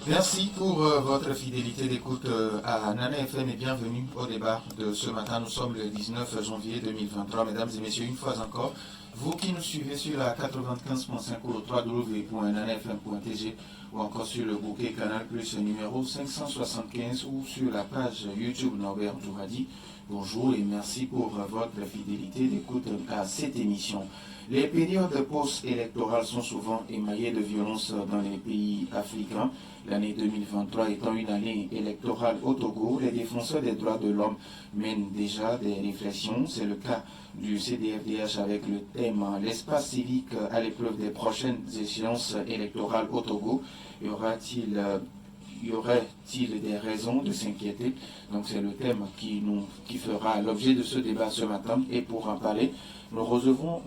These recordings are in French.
Merci pour votre fidélité d'écoute à Nana FM et bienvenue au débat de ce matin. Nous sommes le 19 janvier 2023. Mesdames et messieurs, une fois encore, vous qui nous suivez sur la 95.5 ou le www.nanafm.tg ou encore sur le bouquet Canal Plus numéro 575 ou sur la page YouTube Norbert Touradi, bonjour et merci pour votre fidélité d'écoute à cette émission. Les périodes post-électorales sont souvent émaillées de violences dans les pays africains. L'année 2023 étant une année électorale au Togo, les défenseurs des droits de l'homme mènent déjà des réflexions. C'est le cas du CDFDH avec le thème « L'espace civique à l'épreuve des prochaines échéances électorales au Togo ». Y aurait-il des raisons de s'inquiéter? Donc c'est le thème qui fera l'objet de ce débat ce matin. Et pour en parler, nous recevons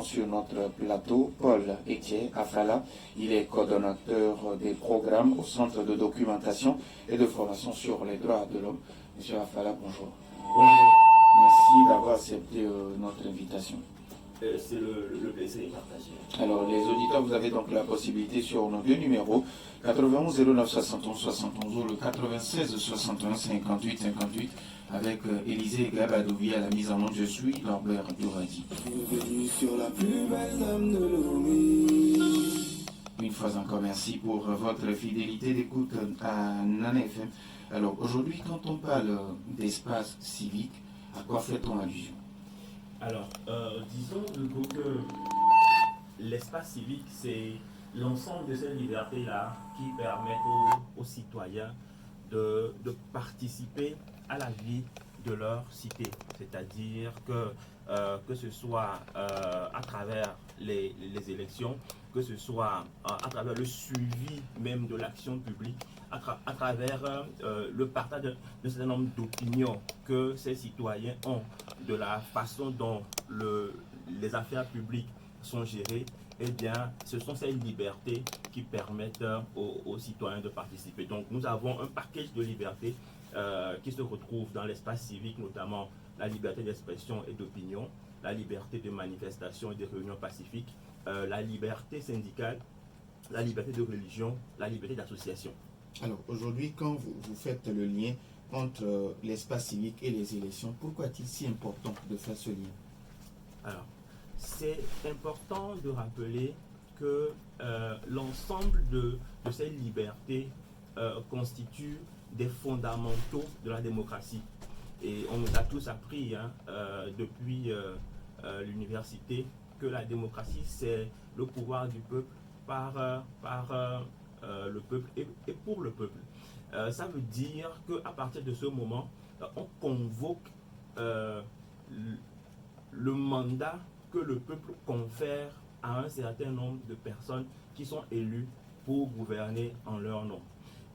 sur notre plateau Paul Etier Afala. Il est coordonnateur des programmes au Centre de documentation et de formation sur les droits de l'homme. Monsieur Afala, bonjour. Bonjour. Merci d'avoir accepté notre invitation. C'est le plaisir partagé. Alors, les auditeurs, vous avez donc la possibilité sur nos deux numéros, 91 09 71 71 ou le 96 61 58 58, avec Élisée Gabadoubi à la mise en onde. Je suis Norbert Douradi. Une fois encore, merci pour votre fidélité d'écoute à Nana FM. Alors, aujourd'hui, quand on parle d'espace civique, à quoi fait-on allusion? Alors, disons du coup que l'espace civique, c'est l'ensemble de ces libertés-là qui permettent aux citoyens de participer à la vie de leur cité. C'est-à-dire que ce soit à travers les élections, que ce soit à travers le suivi même de l'action publique, à travers le partage d'un certain nombre d'opinions que ces citoyens ont de la façon dont les affaires publiques sont gérées, eh bien, ce sont ces libertés qui permettent aux citoyens de participer. Donc, nous avons un package de libertés qui se retrouve dans l'espace civique, notamment la liberté d'expression et d'opinion, la liberté de manifestation et de réunion pacifique, la liberté syndicale, la liberté de religion, la liberté d'association. Alors, aujourd'hui, quand vous faites le lien entre l'espace civique et les élections, pourquoi est-il si important de faire ce lien? Alors, c'est important de rappeler que l'ensemble de ces libertés constituent des fondamentaux de la démocratie. Et on nous a tous appris depuis l'université que la démocratie, c'est le pouvoir du peuple par le peuple et pour le peuple. Ça veut dire qu'à partir de ce moment, on convoque le mandat que le peuple confère à un certain nombre de personnes qui sont élues pour gouverner en leur nom.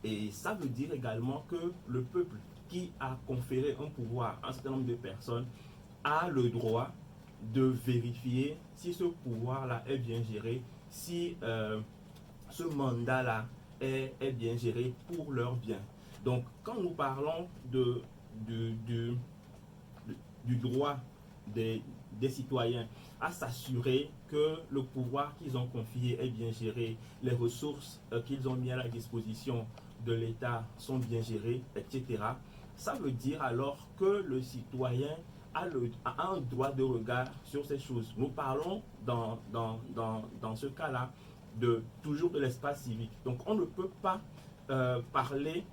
Et ça veut dire également que le peuple qui a conféré un pouvoir à un certain nombre de personnes a le droit de vérifier si ce pouvoir-là est bien géré, si ce mandat-là est bien géré pour leur bien. Donc, quand nous parlons du droit des citoyens à s'assurer que le pouvoir qu'ils ont confié est bien géré, les ressources qu'ils ont mis à la disposition de l'État sont bien gérées, etc. Ça veut dire alors que le citoyen a un droit de regard sur ces choses. Nous parlons dans ce cas-là toujours de l'espace civique. Donc on ne peut pas parler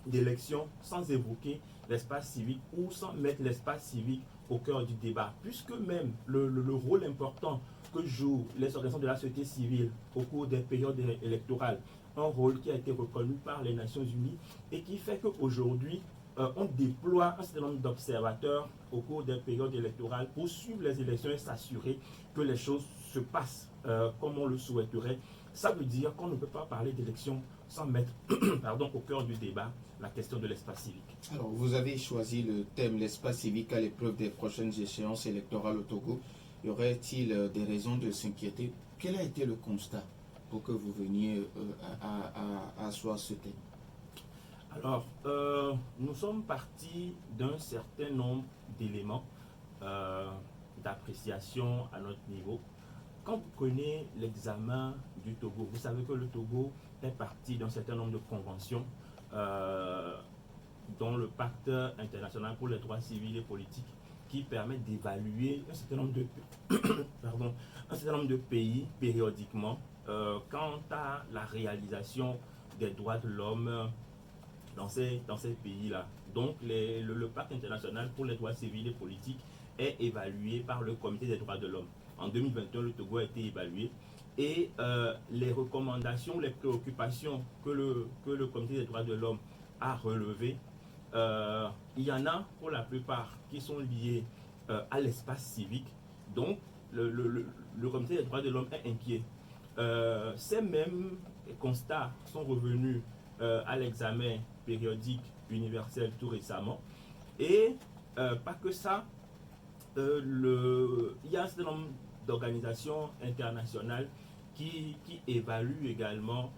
d'élection sans évoquer l'espace civique ou sans mettre l'espace civique au cœur du débat, puisque même le rôle important que jouent les organisations de la société civile au cours des périodes électorales, un rôle qui a été reconnu par les Nations Unies et qui fait qu'aujourd'hui, on déploie un certain nombre d'observateurs au cours des périodes électorales pour suivre les élections et s'assurer que les choses se passent comme on le souhaiterait. Ça veut dire qu'on ne peut pas parler d'élection sans mettre au cœur du débat la question de l'espace civique. Alors, vous avez choisi le thème l'espace civique à l'épreuve des prochaines échéances électorales au Togo. Y aurait-il des raisons de s'inquiéter? Quel a été le constat pour que vous veniez à asseoir ce thème? Alors, nous sommes partis d'un certain nombre d'éléments d'appréciation à notre niveau. Quand vous prenez l'examen du Togo. Vous savez que le Togo est parti d'un certain nombre de conventions, dont le pacte international pour les droits civils et politiques, qui permet d'évaluer un certain nombre de pardon, un certain nombre de pays périodiquement quant à la réalisation des droits de l'homme dans ces pays-là. Donc le pacte international pour les droits civils et politiques est évalué par le Comité des droits de l'homme. En 2021, le Togo a été évalué et les recommandations, les préoccupations que le Comité des droits de l'homme a relevées, il y en a pour la plupart qui sont liés à l'espace civique. Donc le Comité des droits de l'homme est inquiet. Ces mêmes constats sont revenus à l'examen périodique universel tout récemment. Et pas que ça, il y a un certain nombre d'organisations internationales qui évaluent également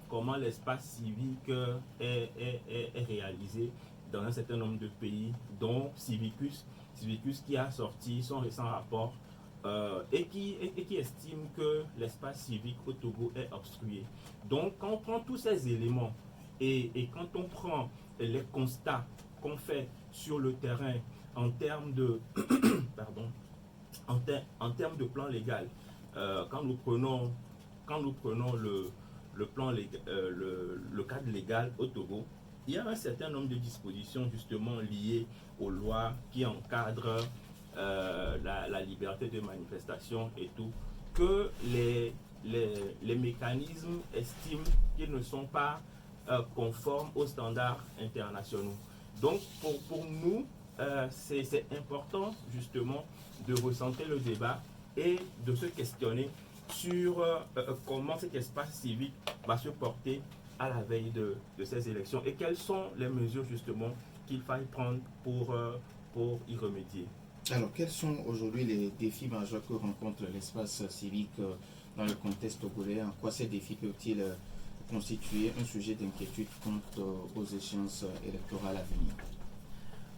comment l'espace civique est réalisé dans un certain nombre de pays, dont Civicus qui a sorti son récent rapport et qui estime que l'espace civique au Togo est obstrué. Donc quand on prend tous ces éléments et quand on prend les constats qu'on fait sur le terrain en termes de pardon, en termes de plan légal, quand nous prenons le plan légal, le cadre légal au Togo, il y a un certain nombre de dispositions justement liées aux lois qui encadrent la liberté de manifestation et tout, que les mécanismes estiment qu'ils ne sont pas conformes aux standards internationaux. Donc pour nous, c'est important justement de recentrer le débat et de se questionner sur comment cet espace civique va se porter à la veille de ces élections et quelles sont les mesures justement qu'il faille prendre pour y remédier. Alors, quels sont aujourd'hui les défis majeurs que rencontre l'espace civique dans le contexte togolais? En quoi ces défis peuvent-ils constituer un sujet d'inquiétude quant aux échéances électorales à venir?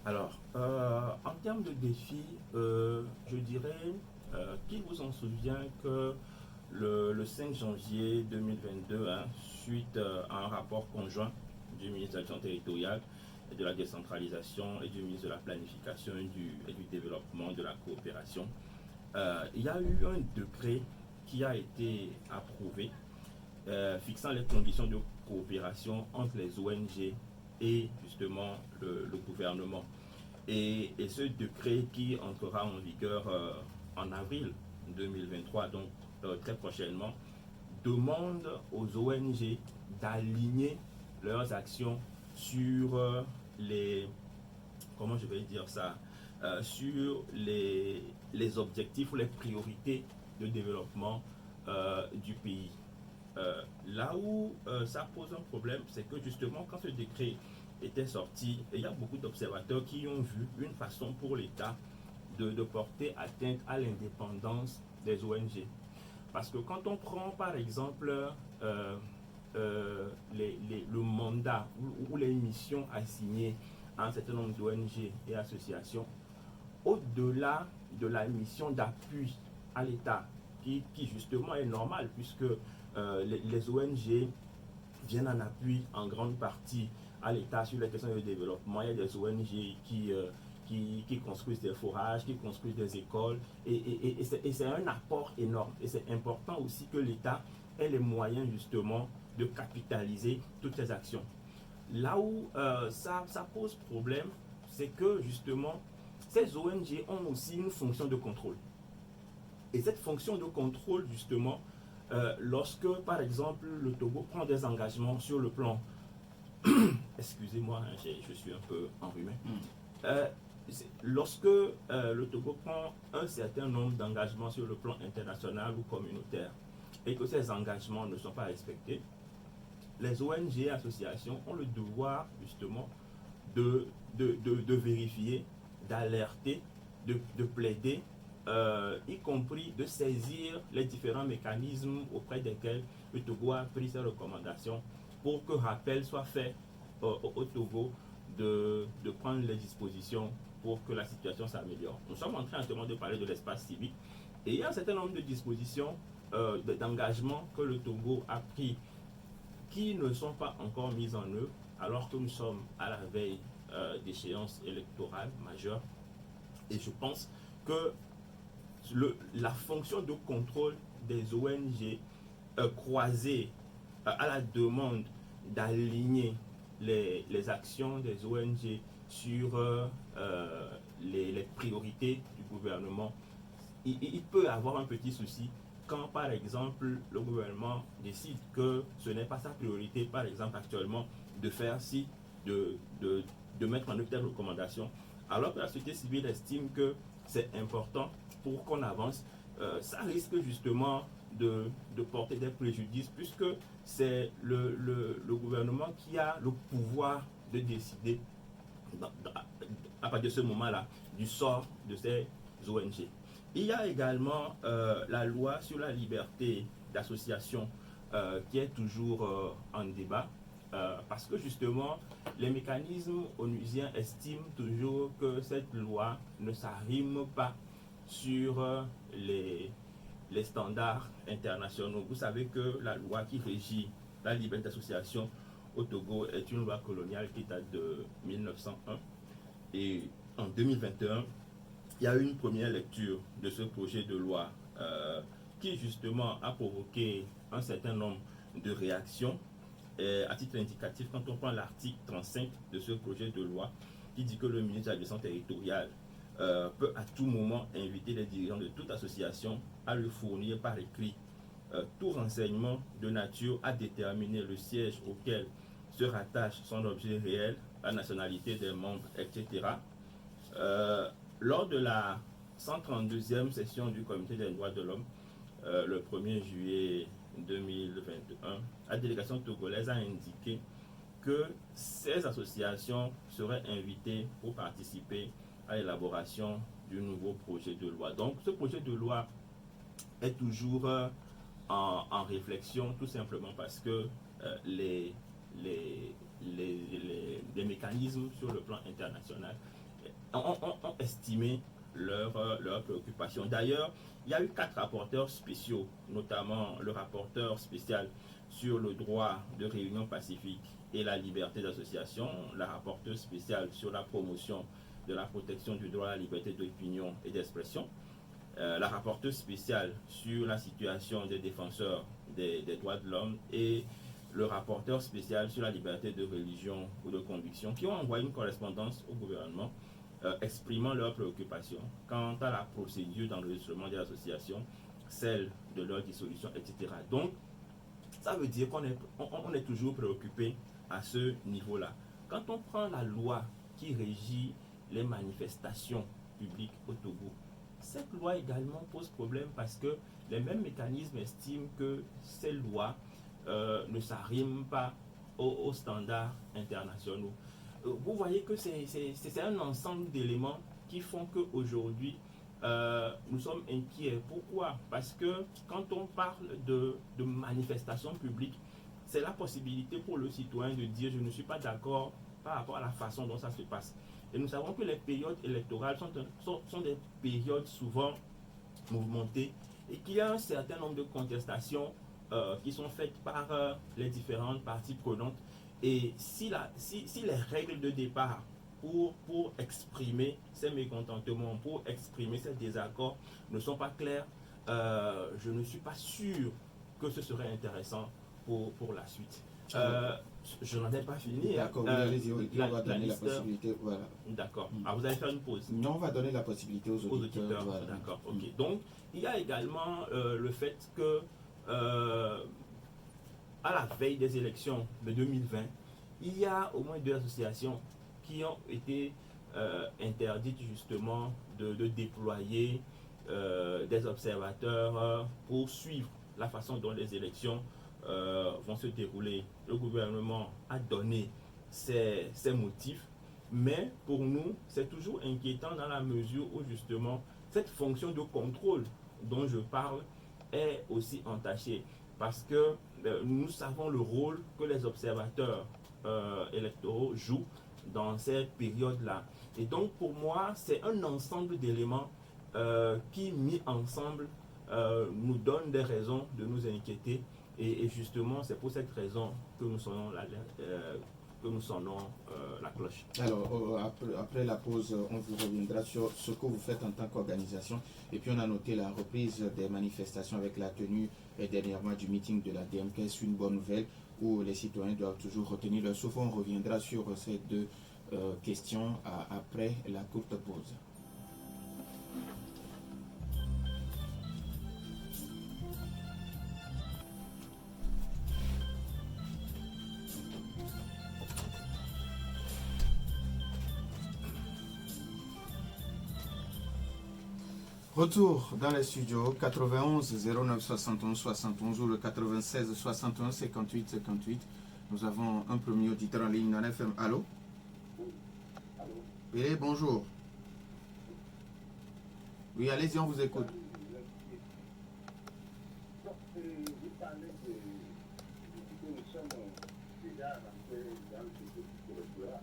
Alors, en termes de défis, je dirais qu'il vous en souvient que le 5 janvier 2022, suite à un rapport conjoint du ministre de l'Action territoriale et de la décentralisation et du ministre de la Planification et du Développement de la Coopération, il y a eu un décret qui a été approuvé fixant les conditions de coopération entre les ONG et justement le gouvernement. Et ce décret qui entrera en vigueur en avril 2023, donc très prochainement, demande aux ONG d'aligner leurs actions sur comment je vais dire ça, sur les objectifs ou les priorités de développement du pays. Là où ça pose un problème, c'est que justement quand ce décret était sorti, il y a beaucoup d'observateurs qui ont vu une façon pour l'État de porter atteinte à l'indépendance des ONG. Parce que quand on prend par exemple le mandat ou les missions assignées à un certain nombre d'ONG et associations, au-delà de la mission d'appui à l'État, qui justement est normale, puisque les ONG viennent en appui en grande partie à l'État sur les questions de développement. Il y a des ONG qui construisent des forages, qui construisent des écoles, et c'est un apport énorme. Et c'est important aussi que l'État ait les moyens justement de capitaliser toutes ces actions. Là où ça pose problème, c'est que justement, ces ONG ont aussi une fonction de contrôle. Et cette fonction de contrôle, justement, lorsque, par exemple, le Togo prend des engagements sur le plan... Excusez-moi, je suis un peu enrhumé. Lorsque le Togo prend un certain nombre d'engagements sur le plan international ou communautaire et que ces engagements ne sont pas respectés, les ONG et associations ont le devoir justement de vérifier, d'alerter, de plaider, y compris de saisir les différents mécanismes auprès desquels le Togo a pris ses recommandations pour que rappel soit fait au Togo de prendre les dispositions pour que la situation s'améliore. Nous sommes en train justement de parler de l'espace civique et il y a un certain nombre de dispositions d'engagement que le Togo a pris qui ne sont pas encore mises en œuvre alors que nous sommes à la veille d'échéances électorales majeures. Et je pense que la fonction de contrôle des ONG croisée à la demande d'aligner les actions des ONG sur les priorités du gouvernement, il peut avoir un petit souci quand, par exemple, le gouvernement décide que ce n'est pas sa priorité, par exemple, actuellement, de faire ci, de mettre en œuvre telle recommandation, alors que la société civile estime que c'est important pour qu'on avance, ça risque justement de porter des préjudices, puisque c'est le gouvernement qui a le pouvoir de décider, à partir de ce moment-là, du sort de ces ONG. Il y a également la loi sur la liberté d'association qui est toujours en débat, parce que justement, les mécanismes onusiens estiment toujours que cette loi ne s'arrime pas sur les standards internationaux. Vous savez que la loi qui régit la liberté d'association au Togo est une loi coloniale qui date de 1901. Et en 2021, il y a eu une première lecture de ce projet de loi qui justement a provoqué un certain nombre de réactions. Et à titre indicatif, quand on prend l'article 35 de ce projet de loi qui dit que le ministre de l'Administration territoriale peut à tout moment inviter les dirigeants de toute association à lui fournir par écrit tout renseignement de nature à déterminer le siège auquel se rattache son objet réel, la nationalité des membres, etc. Lors de la 132e session du Comité des droits de l'homme, le 1er juillet 2021, la délégation togolaise a indiqué que ces associations seraient invitées pour participer à l'élaboration du nouveau projet de loi. Donc ce projet de loi est toujours en réflexion, tout simplement parce que les mécanismes sur le plan international ont estimé leurs préoccupations. D'ailleurs, il y a eu 4 rapporteurs spéciaux, notamment le rapporteur spécial sur le droit de réunion pacifique et la liberté d'association, la rapporteure spéciale sur la promotion de la protection du droit à la liberté d'opinion et d'expression, la rapporteure spéciale sur la situation des défenseurs des droits de l'homme et le rapporteur spécial sur la liberté de religion ou de conviction, qui ont envoyé une correspondance au gouvernement exprimant leurs préoccupations quant à la procédure d'enregistrement des associations, celle de leur dissolution, etc. Donc, ça veut dire qu'on est toujours préoccupé à ce niveau-là. Quand on prend la loi qui régit les manifestations publiques au Togo, cette loi également pose problème parce que les mêmes mécanismes estiment que ces lois ne s'arriment pas aux standards internationaux. Vous voyez que c'est un ensemble d'éléments qui font qu'aujourd'hui, nous sommes inquiets. Pourquoi? Parce que quand on parle de manifestations publiques, c'est la possibilité pour le citoyen de dire je ne suis pas d'accord par rapport à la façon dont ça se passe. Et nous savons que les périodes électorales sont des périodes souvent mouvementées et qu'il y a un certain nombre de contestations qui sont faites par les différentes parties prenantes. Et si les règles de départ pour exprimer ces mécontentements, pour exprimer ces désaccords ne sont pas claires, je ne suis pas sûr que ce serait intéressant pour la suite. Je n'en ai pas fini. D'accord, vous allez dire, on va donner la possibilité. Voilà. D'accord. Alors, vous allez faire une pause. Non, on va donner la possibilité aux auditeurs. Voilà. D'accord, ok. Donc, il y a également le fait que à la veille des élections de 2020, il y a au moins 2 associations qui ont été interdites justement de déployer des observateurs pour suivre la façon dont les élections vont se dérouler. Le gouvernement a donné ses motifs, mais pour nous, c'est toujours inquiétant dans la mesure où justement cette fonction de contrôle dont je parle est aussi entachée. Parce que nous savons le rôle que les observateurs électoraux jouent dans ces périodes-là. Et donc pour moi, c'est un ensemble d'éléments qui, mis ensemble, nous donne des raisons de nous inquiéter. Et justement, c'est pour cette raison que nous sonnons la cloche. Alors, après la pause, on vous reviendra sur ce que vous faites en tant qu'organisation. Et puis, on a noté la reprise des manifestations avec la tenue dernièrement du meeting de la DMK. C'est une bonne nouvelle où les citoyens doivent toujours retenir leur souffle. On reviendra sur ces deux questions après la courte pause. Retour dans les studios, 91 09 71 71 ou le 96 61 58 58. Nous avons un premier auditeur en ligne dans FM. Allô? Oui, bonjour. Oui, allez-y, on vous écoute. Vous parlez de nous sommes déjà rentrés dans le secteur.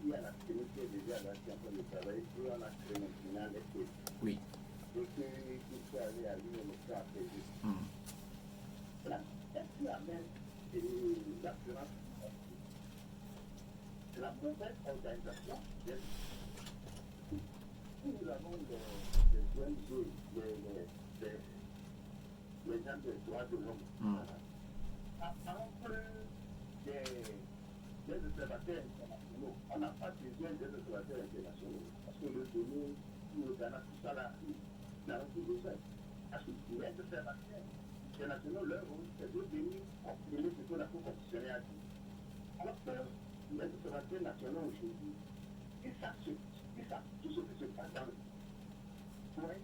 Il y a la communauté déjà là qui est en train de travailler et on a créé maintenant les choses. Oui. Et qu'il faut aller à l'université à payer. Est-ce que la même l'assurance, c'est la mauvaise organisation? Nous avons des ONG, les gens des droits de l'homme. Entre des observateurs internationaux, on n'a pas besoin des observateurs internationaux parce que le données, le Ghana, tout ça là, n'a plus besoin. Parce que les observateurs internationaux, leur rôle, c'est de venir confirmer ce que la Cour constitutionnelle a dit. Alors que les observateurs nationaux aujourd'hui, ils savent tout ce qui se passe dans le pays.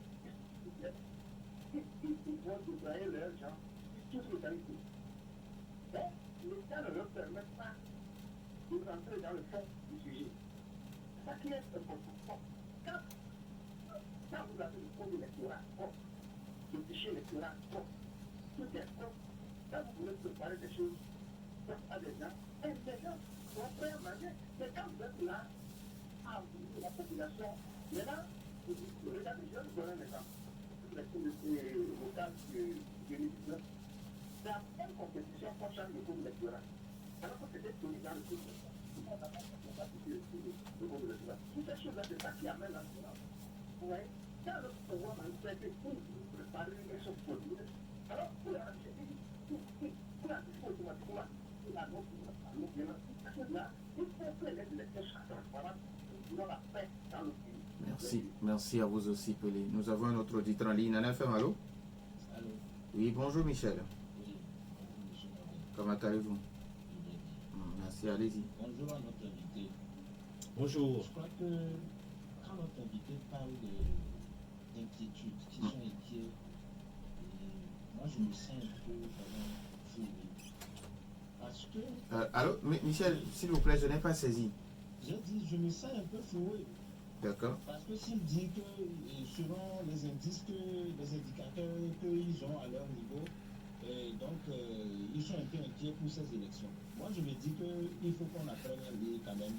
Ils vont déployer leurs gens, tout ce que ici. Mais l'État ne leur permet pas de rentrer dans le fond du sujet. Ça qui est important. Quand vous avez le code électoral, le fichier électoral, tout est bon. Quand vous voulez préparer des choses à des gens, des gens sont prêts à manger. Mais quand vous êtes là, à ouvrir la population, maintenant, regardez, je vais vous donner un exemple. Les communautés locales de 2019, c'est la même compétition qu'on change le code électoral. Alors que c'était tenu dans le code électoral. On n'a pas le code électoral. Toutes ces choses-là, c'est ça qui amène la violence. Vous voyez, quand le pouvoir manifeste pour préparer les choses produire, alors pour la automatiquement, la non-violence, ces choses-là, il faut que les électeurs soient transparents pour la paix dans le pays. Merci à vous aussi, Pelé. Nous avons un autre auditeur en ligne. FM, allô? Allô? Oui, bonjour Michel. Oui, bonjour monsieur Nobel. Comment allez-vous? Merci, allez-y. Bonjour à notre invité. Bonjour. Je crois que quand notre invité parle d'inquiétudes, qui sont inquiets, moi je me sens un peu fouillé. Parce que... allô, Michel, s'il vous plaît, je n'ai pas saisi. J'ai dit, je me sens un peu fouillé. D'accord. Parce que s'il dit que selon les indices, les indicateurs qu'ils ont à leur niveau, ils sont un peu inquiets pour ces élections. Moi, je me dis qu'il faut qu'on apprenne à lire quand même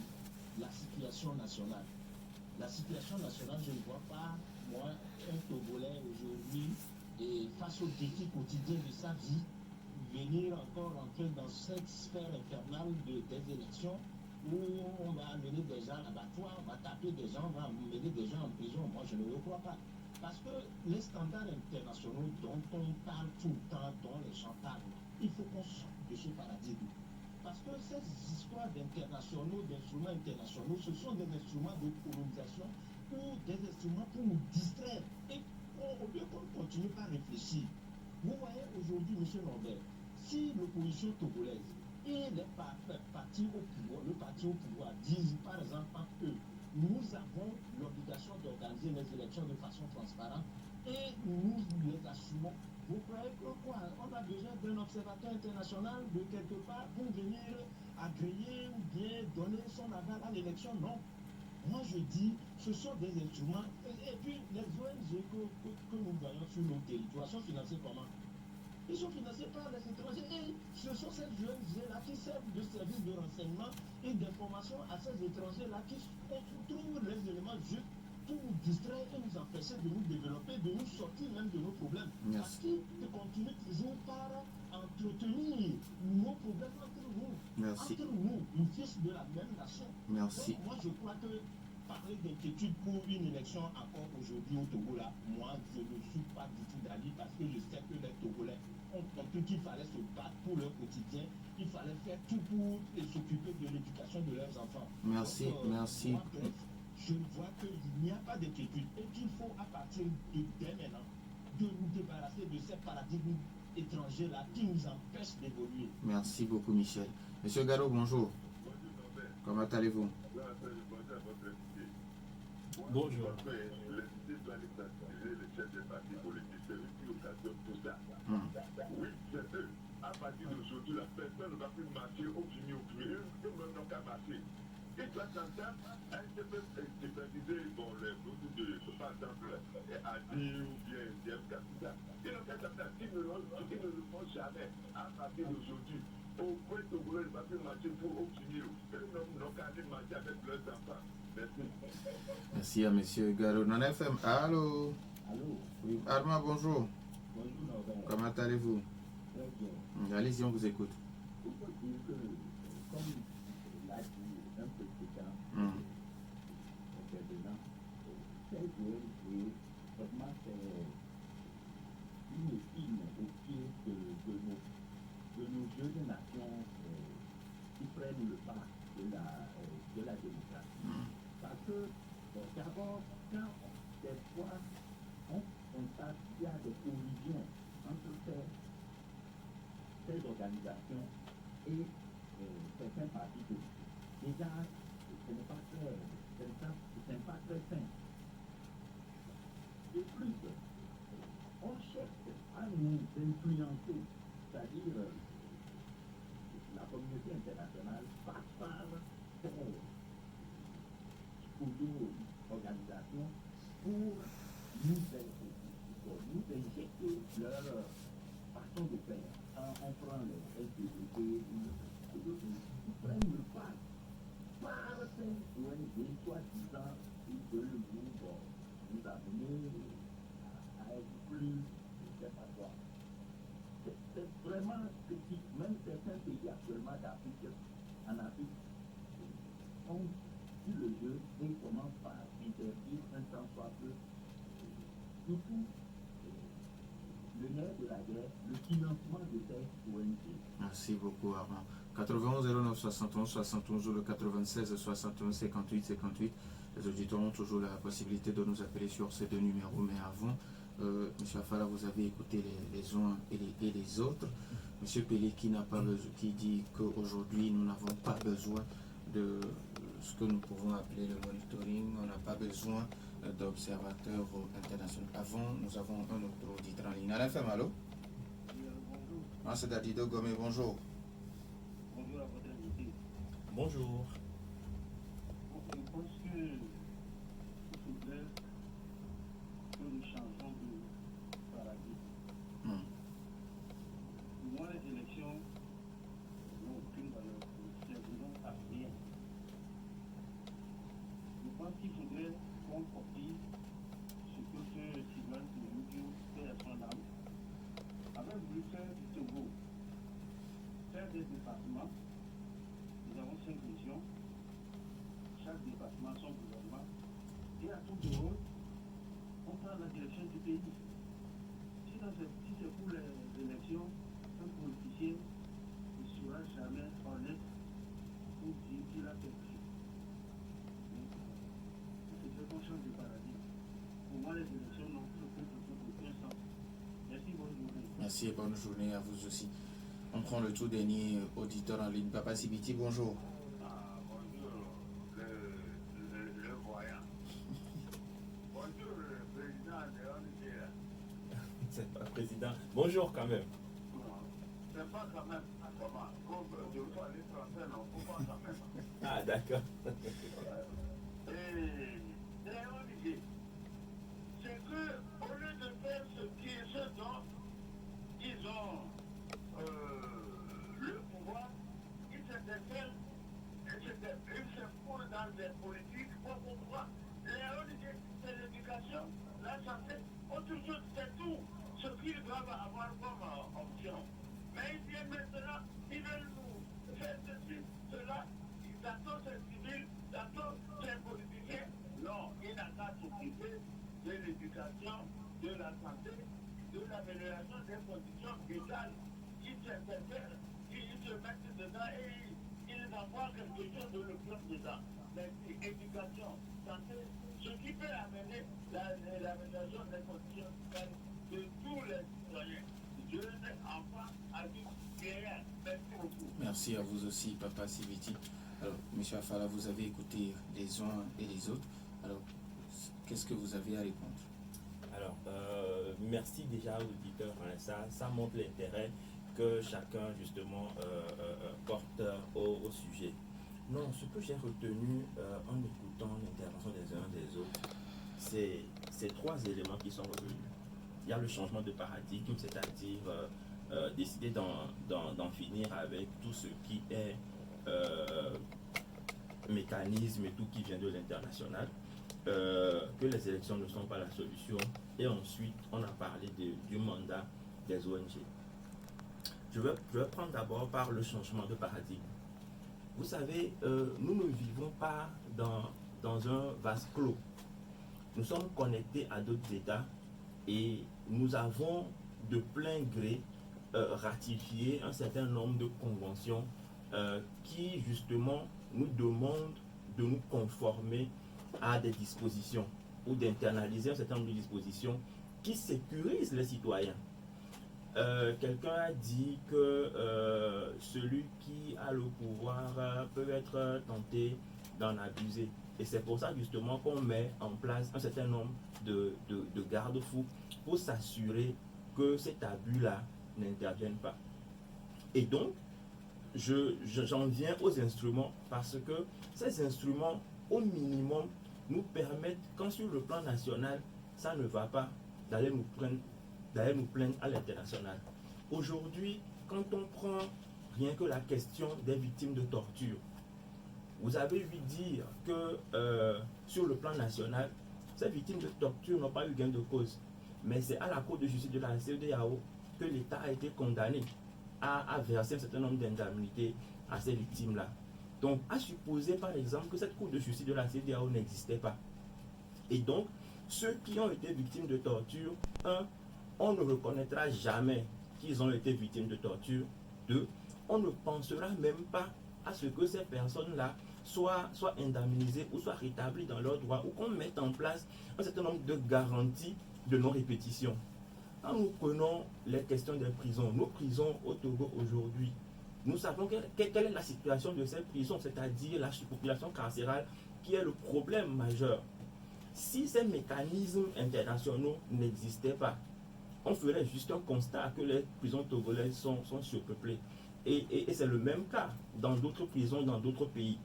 la situation nationale. La situation nationale, je ne vois pas, moi, un Togolais aujourd'hui, face aux défis quotidiens de sa vie, venir encore entrer dans cette sphère infernale des élections où on va amener des gens à l'abattoir, on va taper des gens, on va amener des gens en prison. Moi, je ne le crois pas. Parce que les standards internationaux dont on parle tout le temps, dont les gens parlent, il faut qu'on sorte de ce paradigme. Parce que ces histoires d'instruments internationaux, ce sont des instruments de colonisation ou des instruments pour nous distraire. Et au lieu qu'on continue par réfléchir, vous voyez aujourd'hui, M. Norbert, si l'opposition togolaise et les partis au pouvoir disent, par exemple, entre eux, nous avons l'obligation d'organiser les élections de façon transparente et nous les assumons. Vous croyez que quoi? On a besoin d'un observateur international de quelque part pour venir agréer ou bien donner son aval à l'élection? Non. Moi je dis, ce sont des instruments. Et puis les ONG que nous voyons sur nos territoires sont financés comment? Ils sont financés par les étrangers et ce sont ces ONG-là qui servent de service de renseignement et d'information à ces étrangers-là qui trouvent les éléments justes tout nous distraire et nous empêcher de nous développer, de nous sortir même de nos problèmes. Parce Merci. qu'ils continuent toujours par entretenir nos problèmes entre nous. Merci. Entre nous, nous fils de la même nation. Merci. Donc, moi, je crois que parler d'inquiétude pour une élection encore aujourd'hui au Togo, là, moi, je ne suis pas du tout d'avis parce que je sais que les Togolais ont compris qu'il fallait se battre pour leur quotidien, il fallait faire tout pour s'occuper de l'éducation de leurs enfants. Merci, Donc, merci. moi, bref, je vois qu'il n'y a pas d'inquiétude et qu'il faut, à partir de dès maintenant, de nous débarrasser de ces paradigmes étrangers-là qui nous empêchent d'évoluer. Merci beaucoup, Michel. Monsieur Garo, bonjour. Comment allez-vous? Bonjour. Oui, c'est eux. À partir d'aujourd'hui, la personne ne va plus marcher au fini, eux même n'ont qu'à marcher. Et toi, t'entends, un peu superviser, bon, les groupes de, par exemple, ADI ou bien DMK, tout ça. Ils n'ont qu'à s'entendre, ils ne le font jamais. À partir d'aujourd'hui, au point de Togolais ne va plus marcher pour au fini, eux n'ont qu'à aller marcher avec leurs enfants. Merci. Merci à monsieur Garo. Non FM, allô? Allô? Oui, Armand, bonjour. Bonjour, Norbert. Comment allez-vous? Très bien. Allez-y, on vous écoute. Il faut dire que, comme l'a dit un peu plus tard, précédemment, ces joueurs, vraiment, c'est une épine au pied de nos jeunes nations qui prennent le pas de la démocratie. Parce que, d'abord, quand des fois, on constate qu'il y a des collisions entre ces organisations et certains partis politiques. Déjà, ce n'est pas très sain. De plus, on cherche à nous influencer, c'est-à-dire la communauté internationale passe par ces organisations pour nous injecter leur façon de faire. Quand on prend les LGBT, ils prennent le pas par ces ONG, soi-disant, ils veulent nous amener à être plus, je ne sais pas quoi. C'est vraiment critique. Même certains pays actuellement d'Afrique, en Afrique, ont vu le jeu et commencent par interdire un temps soit peu, surtout le nerf de la guerre, le financement de ces ONG. Merci beaucoup, Armand. 91 09 71 71 ou le 96 61 58 58. Les auditeurs ont toujours la possibilité de nous appeler sur ces deux numéros. Mais avant, M. Afala, vous avez écouté les uns et les autres. M. Pelé qui dit qu'aujourd'hui, nous n'avons pas besoin de ce que nous pouvons appeler le monitoring. On n'a pas besoin d'observateurs internationaux. Avant, nous avons un autre auditeur en ligne. Alain Fem, allô? Ah, c'est Dadido Gomé, bonjour. Bonjour à votre invité. Bonjour. Je pense que il faudrait que nous changeons de paradigme. Pour moi, les élections n'ont aucune valeur, ne serviront à rien. Je pense qu'il faudrait qu'on copie ce que Sylvain Tourou fait à son âme. Avait voulu faire du Togo, faire des départements. Nous avons 5 régions, chaque département son gouvernement, et à tout de rôle, on prend la direction du pays. Si c'est pour les élections, un politicien ne sera jamais honnête pour dire qu'il a quelque chose. C'est fait qu'on change de paradigme. Pour moi, les élections n'ont plus aucun sens. Merci, bonne journée. Merci et bonne journée à vous aussi. On prend le tout dernier auditeur en ligne. Papa Sibiti, bonjour. Bonjour, le voyant. Bonjour, le président de l'ONG. C'est pas président. Bonjour quand même. C'est pas quand même. Comment? Comme je dois aller français, non, faut pas quand même. Ah, d'accord. Et l'ONG, c'est que, au lieu de faire ce dont ils ont le pouvoir, ils se fourrent dans des politiques pour pouvoir. Les ONG, voir quelque chose de le plan dedans. L'éducation, santé, ce qui peut amener l'amélioration des conditions de tous les citoyens, jeunes, enfants, adultes, vieillards. Merci beaucoup. Merci à vous aussi, Papa Siviti. Alors, M. Afala, vous avez écouté les uns et les autres. Alors, qu'est-ce que vous avez à répondre? Alors, merci déjà aux auditeurs. Ça montre l'intérêt que chacun, justement, porte au sujet. Non, ce que j'ai retenu en écoutant l'intervention des uns des autres, c'est ces trois éléments qui sont revenus. Il y a le changement de paradigme, c'est-à-dire décider d'en finir avec tout ce qui est mécanisme et tout qui vient de l'international, que les élections ne sont pas la solution. Et ensuite, on a parlé du mandat des ONG. Je vais prendre d'abord par le changement de paradigme. Vous savez, nous ne vivons pas dans un vase clos. Nous sommes connectés à d'autres États et nous avons de plein gré ratifié un certain nombre de conventions qui, justement, nous demandent de nous conformer à des dispositions ou d'internaliser un certain nombre de dispositions qui sécurisent les citoyens. Quelqu'un a dit que celui qui a le pouvoir peut être tenté d'en abuser. Et c'est pour ça justement qu'on met en place un certain nombre de garde-fous pour s'assurer que cet abus-là n'intervienne pas. Et donc, j'en viens aux instruments parce que ces instruments, au minimum, nous permettent, quand sur le plan national, ça ne va pas, d'aller nous plaindre à l'international. Aujourd'hui, quand on prend rien que la question des victimes de torture, vous avez vu dire que sur le plan national, ces victimes de torture n'ont pas eu gain de cause. Mais c'est à la Cour de justice de la CEDEAO que l'État a été condamné à verser un certain nombre d'indemnités à ces victimes-là. Donc, à supposer par exemple que cette Cour de justice de la CEDEAO n'existait pas. Et donc, ceux qui ont été victimes de torture, on ne reconnaîtra jamais qu'ils ont été victimes de torture. 2, on ne pensera même pas à ce que ces personnes-là soient indemnisées ou soient rétablies dans leurs droits ou qu'on mette en place un certain nombre de garanties de non-répétition. Quand nous prenons les questions des prisons, nos prisons au Togo aujourd'hui, nous savons quelle est la situation de ces prisons, c'est-à-dire la surpopulation carcérale qui est le problème majeur. Si ces mécanismes internationaux n'existaient pas, on ferait juste un constat que les prisons togolaises sont surpeuplées. Et c'est le même cas dans d'autres prisons, dans d'autres pays.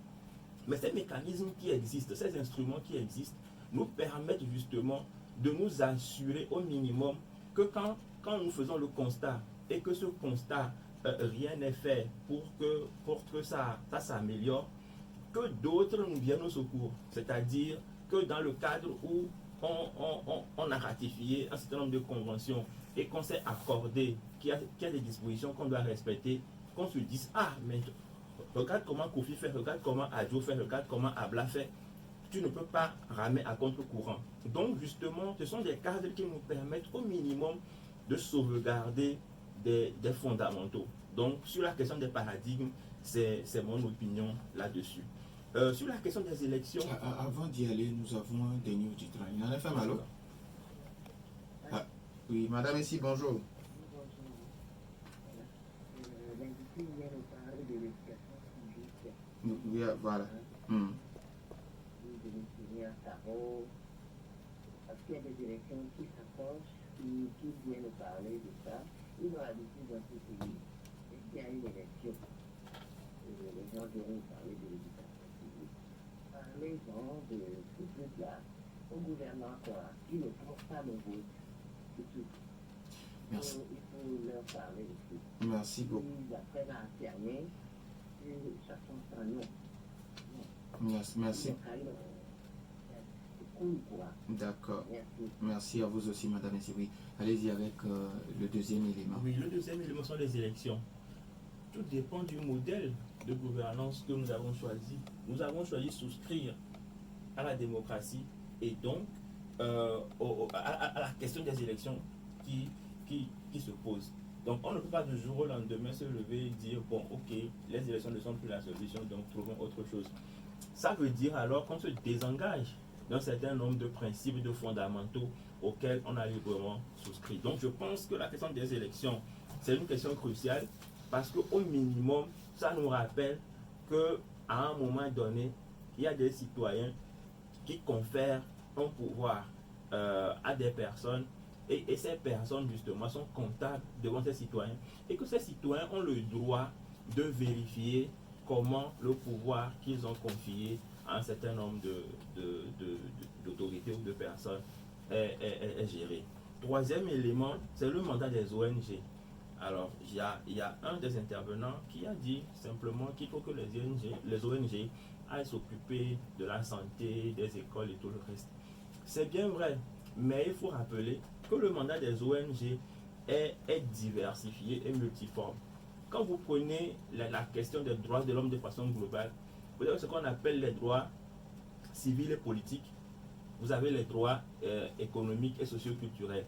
Mais ces mécanismes qui existent, ces instruments qui existent, nous permettent justement de nous assurer au minimum que quand nous faisons le constat et que ce constat, rien n'est fait pour que ça s'améliore, que d'autres nous viennent au secours. C'est-à-dire que dans le cadre où on a ratifié un certain nombre de conventions et qu'on s'est accordé qu'il y a des dispositions qu'on doit respecter, qu'on se dise, ah, mais regarde comment Kofi fait, regarde comment Adjo fait, regarde comment Abla fait. Tu ne peux pas ramer à contre-courant. Donc, justement, ce sont des cadres qui nous permettent au minimum de sauvegarder des fondamentaux. Donc, sur la question des paradigmes, c'est mon opinion là-dessus. Sur la question des élections... Avant d'y aller, nous avons un dernier titre. Il en a fait mal. Oui, madame ici, bonjour. Oui, voilà. Parce qu'il y a des élections qui s'approchent, qui viennent nous parler de ça. Ils ont l'habitude dans ce pays. Et qu'il y a une élection, les gens viennent nous parler de l'éducation publique. Parlez-en de ce truc-là au gouvernement qui ne pense pas le vote. C'est tout. Merci. Il faut leur parler de tout. Merci beaucoup. Ils apprennent à affirmer que chacun sera non. Merci. D'accord. Merci à vous aussi, madame Essibri. Allez-y avec le deuxième élément. Oui, le deuxième élément sont les élections. Tout dépend du modèle de gouvernance que nous avons choisi. Nous avons choisi de souscrire à la démocratie et donc à la question des élections qui se pose. Donc on ne peut pas du jour au lendemain se lever et dire, bon ok, les élections ne sont plus la solution, donc trouvons autre chose. Ça veut dire alors qu'on se désengage d'un certain nombre de principes et de fondamentaux auxquels on a librement souscrit. Donc je pense que la question des élections, c'est une question cruciale parce qu'au minimum, ça nous rappelle qu'à un moment donné, il y a des citoyens qui confèrent un pouvoir à des personnes et ces personnes justement sont comptables devant ces citoyens et que ces citoyens ont le droit de vérifier comment le pouvoir qu'ils ont confié à un certain nombre d'autorités ou de personnes est géré. Troisième élément, c'est le mandat des ONG. Alors, il y a un des intervenants qui a dit simplement qu'il faut que les ONG aillent s'occuper de la santé, des écoles et tout le reste. C'est bien vrai, mais il faut rappeler que le mandat des ONG est diversifié et multiforme. Quand vous prenez la question des droits de l'homme de façon globale, vous avez ce qu'on appelle les droits civils et politiques, vous avez les droits économiques et socioculturels.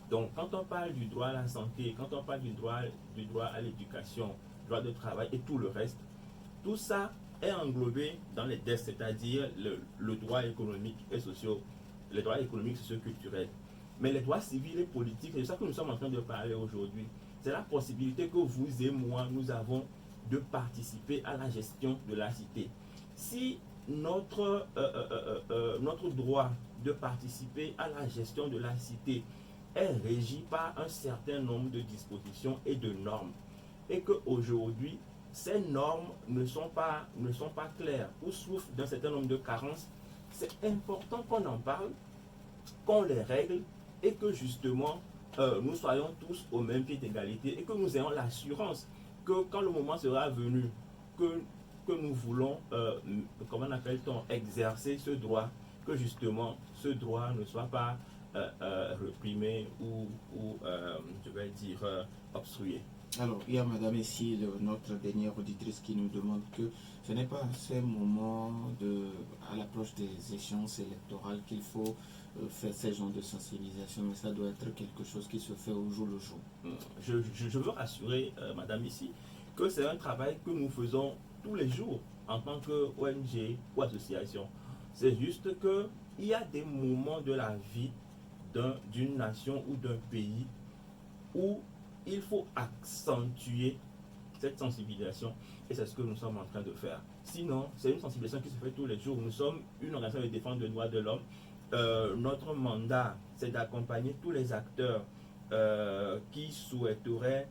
Donc, quand on parle du droit à la santé, quand on parle du droit à l'éducation, droit de travail et tout le reste, tout ça est englobé dans les DES, c'est-à-dire le droit économique et les droits économiques et socioculturels. Mais les droits civils et politiques, c'est de ça que nous sommes en train de parler aujourd'hui. C'est la possibilité que vous et moi, nous avons de participer à la gestion de la cité. Si notre droit de participer à la gestion de la cité est régi par un certain nombre de dispositions et de normes, et qu'aujourd'hui, ces normes ne sont pas claires ou souffrent d'un certain nombre de carences, c'est important qu'on en parle, qu'on les règle et que justement nous soyons tous au même pied d'égalité et que nous ayons l'assurance que quand le moment sera venu que nous voulons, comment appelle-t-on, exercer ce droit, que justement ce droit ne soit pas réprimé ou je vais dire, obstrué. Alors, il y a madame ici, notre dernière auditrice, qui nous demande que ce n'est pas à ces moments, à l'approche des échéances électorales, qu'il faut faire ces genres de sensibilisation, mais ça doit être quelque chose qui se fait au jour le jour. Je veux rassurer madame ici que c'est un travail que nous faisons tous les jours en tant qu'ONG ou association. C'est juste qu'il y a des moments de la vie d'une nation ou d'un pays où il faut accentuer cette sensibilisation et c'est ce que nous sommes en train de faire. Sinon, c'est une sensibilisation qui se fait tous les jours. Nous sommes une organisation de défense des droits de l'homme. Notre mandat, c'est d'accompagner tous les acteurs qui souhaiteraient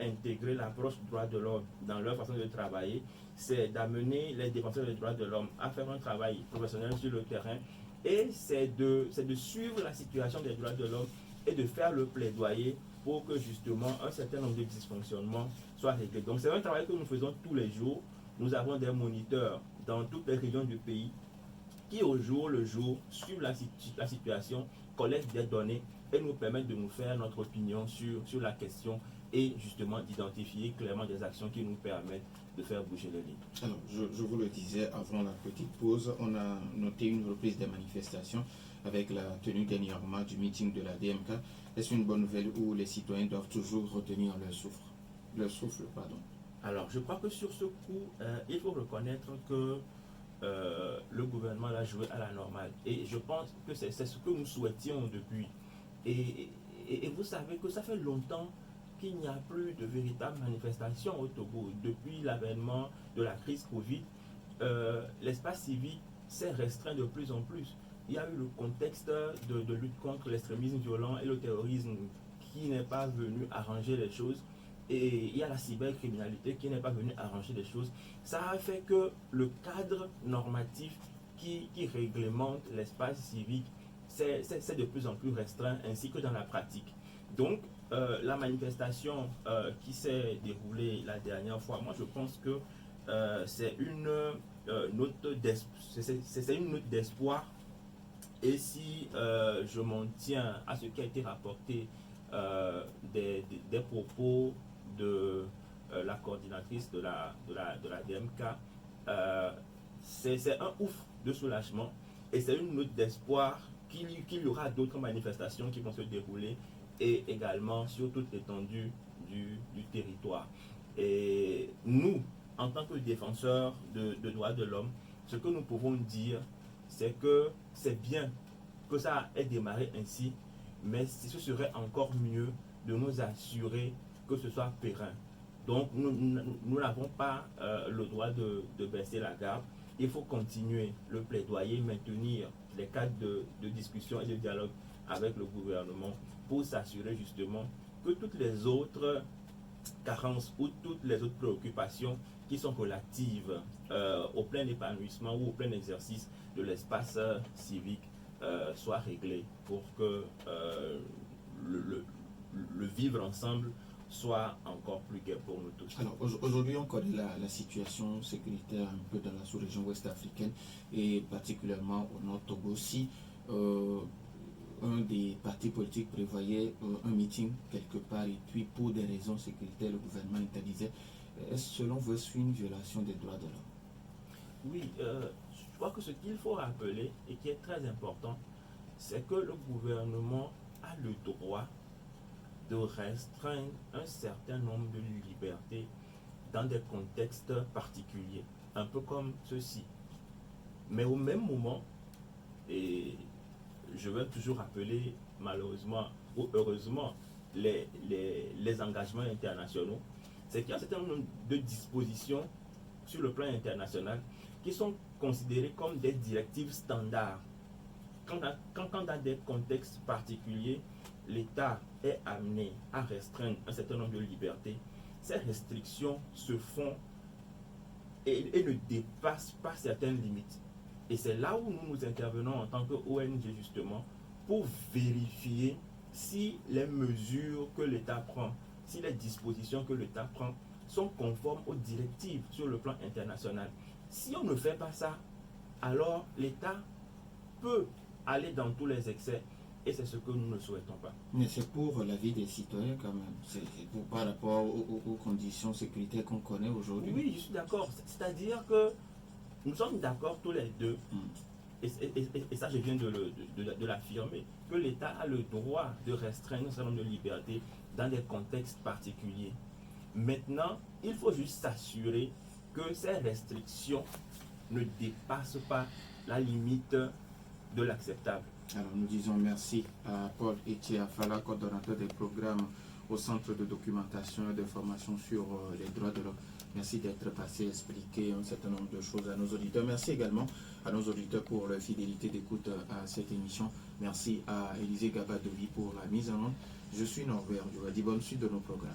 intégrer l'approche du droit de l'homme dans leur façon de travailler. C'est d'amener les défenseurs des droits de l'homme à faire un travail professionnel sur le terrain et c'est de suivre la situation des droits de l'homme et de faire le plaidoyer pour que justement un certain nombre de dysfonctionnements soient réglés. Donc c'est un travail que nous faisons tous les jours. Nous avons des moniteurs dans toutes les régions du pays qui au jour le jour suivent la situation, collectent des données et nous permettent de nous faire notre opinion sur la question et justement d'identifier clairement des actions qui nous permettent de faire bouger les lignes. Alors, je vous le disais avant la petite pause, on a noté une reprise des manifestations avec la tenue dernièrement du meeting de la DMK. Est-ce une bonne nouvelle où les citoyens doivent toujours retenir leur souffle, pardon. Alors, je crois que sur ce coup, il faut reconnaître que le gouvernement l'a joué à la normale. Et je pense que c'est ce que nous souhaitions depuis. Et vous savez que ça fait longtemps qu'il n'y a plus de véritables manifestations au Togo. Depuis l'avènement de la crise Covid, l'espace civique s'est restreint de plus en plus. Il y a eu le contexte de lutte contre l'extrémisme violent et le terrorisme qui n'est pas venu arranger les choses. Et il y a la cybercriminalité qui n'est pas venue arranger les choses. Ça a fait que le cadre normatif qui réglemente l'espace civique, c'est de plus en plus restreint, ainsi que dans la pratique. Donc, la manifestation qui s'est déroulée la dernière fois, moi je pense que c'est une note d'espoir. Et si je m'en tiens à ce qui a été rapporté des propos de la coordinatrice de la DMK, c'est un ouf de soulagement et c'est une note d'espoir qu'il y aura d'autres manifestations qui vont se dérouler et également sur toute l'étendue du territoire. Et nous, en tant que défenseurs de droits de l'homme, ce que nous pouvons dire, c'est que c'est bien que ça ait démarré ainsi, mais ce serait encore mieux de nous assurer que ce soit périn. Donc nous n'avons pas le droit de baisser la garde. Il faut continuer le plaidoyer, maintenir les cadres de discussion et de dialogue avec le gouvernement pour s'assurer justement que toutes les autres carences ou toutes les autres préoccupations qui sont relatives au plein épanouissement ou au plein exercice de l'espace civique soient réglées pour que le vivre ensemble soit encore plus gai pour nous tous. Alors aujourd'hui, on connaît la situation sécuritaire un peu dans la sous-région ouest africaine et particulièrement au nord Togo. Si un des partis politiques prévoyait un meeting quelque part et puis pour des raisons sécuritaires, le gouvernement interdisait, est-ce selon vous une violation des droits de l'homme? Oui, je crois que ce qu'il faut rappeler et qui est très important, c'est que le gouvernement a le droit de restreindre un certain nombre de libertés dans des contextes particuliers, un peu comme ceci. Mais au même moment, et je vais toujours rappeler malheureusement ou heureusement les engagements internationaux, c'est qu'il y a un certain nombre de dispositions sur le plan international qui sont considérées comme des directives standards. Quand dans des contextes particuliers, l'État est amené à restreindre un certain nombre de libertés, ces restrictions se font et ne dépassent pas certaines limites. Et c'est là où nous intervenons en tant qu'ONG justement pour vérifier si les mesures que l'État prend, si les dispositions que l'État prend sont conformes aux directives sur le plan international. Si on ne fait pas ça, alors l'État peut aller dans tous les excès et c'est ce que nous ne souhaitons pas. Mais c'est pour la vie des citoyens quand même, c'est pour, par rapport aux conditions sécuritaires qu'on connaît aujourd'hui. Oui, je suis d'accord. C'est-à-dire que nous sommes d'accord tous les deux, et ça je viens de l'affirmer, que l'État a le droit de restreindre un certain nombre de libertés dans des contextes particuliers. Maintenant, il faut juste s'assurer que ces restrictions ne dépassent pas la limite de l'acceptable. Alors nous disons merci à Paul Etier Afala, coordonnateur des programmes au Centre de documentation et de formation sur les droits de l'homme. Merci d'être passé expliquer un certain nombre de choses à nos auditeurs. Merci également à nos auditeurs pour leur fidélité d'écoute à cette émission. Merci à Élisée Gabadovi pour la mise en onde. Je suis Norbert, je vous dis bonne suite de nos programmes.